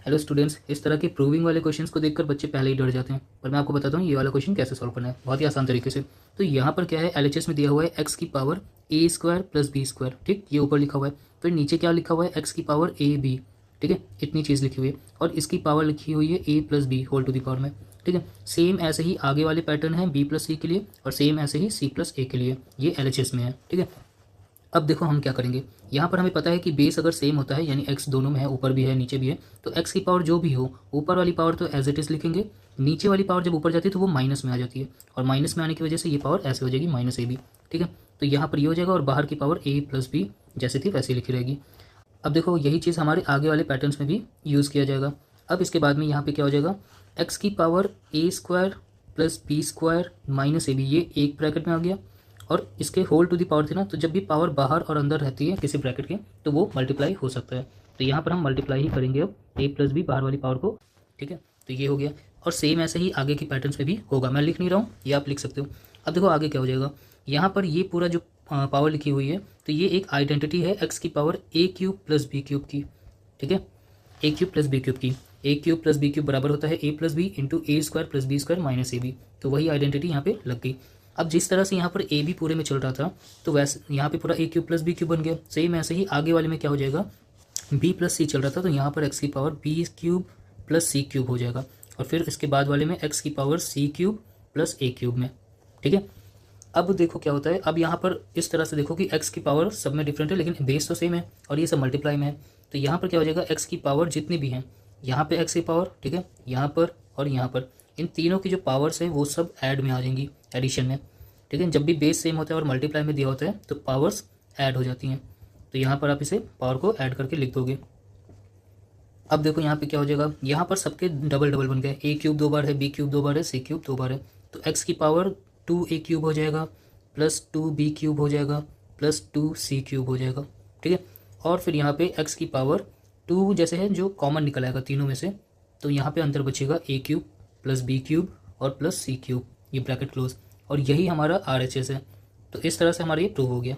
Hello students, इस तरह के प्रूविंग वाले क्वेश्चंस को देखकर बच्चे पहले ही डर जाते हैं, पर मैं आपको बताता हूँ ये वाला क्वेश्चन कैसे सॉल्व करना है बहुत ही आसान तरीके से। तो यहाँ पर क्या है, एलएचएस में दिया हुआ है एक्स की power A square plus B square, ठीक, ये ऊपर लिखा हुआ है। फिर नीचे क्या लिखा हुआ है, एक्स की पावर ए बी, ठीक है, इतनी चीज़ लिखी हुई है। और इसकी पावर लिखी हुई है a plus b whole to the power में, ठीक है। सेम ऐसे ही आगे वाले पैटर्न है बी प्लस सी के लिए, और सेम ऐसे ही सी प्लस ए के लिए, ये एलएचएस में है, ठीक है। अब देखो हम क्या करेंगे, यहाँ पर हमें पता है कि बेस अगर सेम होता है, यानी x दोनों में है, ऊपर भी है नीचे भी है, तो x की पावर जो भी हो, ऊपर वाली पावर तो एज इट इज़ लिखेंगे, नीचे वाली पावर जब ऊपर जाती है तो वो माइनस में आ जाती है, और माइनस में आने की वजह से ये पावर ऐसे हो जाएगी माइनस ए बी, ठीक है। तो यहाँ पर ये हो जाएगा, और बाहर की पावर ए प्लस बी जैसे थी वैसे लिखी रहेगी। अब देखो यही चीज़ हमारे आगे वाले पैटर्न्स में भी यूज़ किया जाएगा। अब इसके बाद में यहाँ पे क्या हो जाएगा, एक्स की power A square plus B square minus A B, ये एक ब्रैकेट में आ गया, और इसके होल टू दी पावर थे ना, तो जब भी पावर बाहर और अंदर रहती है किसी ब्रैकेट के तो वो मल्टीप्लाई हो सकता है। तो यहाँ पर हम मल्टीप्लाई ही करेंगे अब ए प्लस बी बाहर वाली पावर को, ठीक है। तो ये हो गया, और सेम ऐसे ही आगे की पैटर्न्स में भी होगा, मैं लिख नहीं रहा हूँ, ये आप लिख सकते हो। अब देखो आगे क्या हो जाएगा, यहाँ पर ये पूरा जो पावर लिखी हुई है, तो ये एक आइडेंटिटी है एक्स की power a cube plus b cube की, ठीक है, a cube plus b cube की। A cube plus b cube बराबर होता है a plus b into a square plus B square minus A b, तो वही आइडेंटिटी यहाँ पे लग गई। अब जिस तरह से यहाँ पर ए बी पूरे में चल रहा था, तो वैसे यहाँ पे पूरा ए क्यूब प्लस बी क्यूब बन गया। सेम ऐसे ही आगे वाले में क्या हो जाएगा, बी प्लस सी चल रहा था, तो यहाँ पर एक्स की पावर बी क्यूब प्लस सी क्यूब हो जाएगा, और फिर इसके बाद वाले में एक्स की पावर सी क्यूब प्लस ए क्यूब में, ठीक है। अब देखो क्या होता है, अब यहाँ पर इस तरह से देखो कि x की पावर सब में डिफरेंट है, लेकिन बेस तो सेम है, और ये सब मल्टीप्लाई में है। तो यहाँ पर क्या हो जाएगा, x की पावर जितनी भी हैं, यहाँ पे x की पावर, ठीक है, यहाँ पर और यहाँ पर, इन तीनों की जो पावर्स हैं वो सब ऐड में आ जाएंगी, एडिशन में, ठीक है। जब भी बेस सेम होता है और मल्टीप्लाई में दिया होता है तो पावर्स ऐड हो जाती हैं। तो यहाँ पर आप इसे पावर को ऐड करके लिख दोगे। अब देखो यहाँ पे क्या हो जाएगा, यहाँ पर सबके डबल डबल बन गए, ए क्यूब 2 बार है, बी क्यूब 2 बार है, सी क्यूब 2 बार है, तो एक्स की पावर 2 ए क्यूब हो जाएगा, प्लस 2 बी क्यूब हो जाएगा, प्लस 2 सी क्यूब हो जाएगा, ठीक है। और फिर यहाँ पे एक्स की पावर 2 जैसे है जो कॉमन निकल आएगा तीनों में से, तो यहाँ पे अंदर बचेगा ए क्यूब प्लस बी क्यूब और प्लस सी क्यूब, ये ब्रैकेट क्लोज, और यही हमारा आर एच एस है। तो इस तरह से हमारा ये प्रूव हो गया।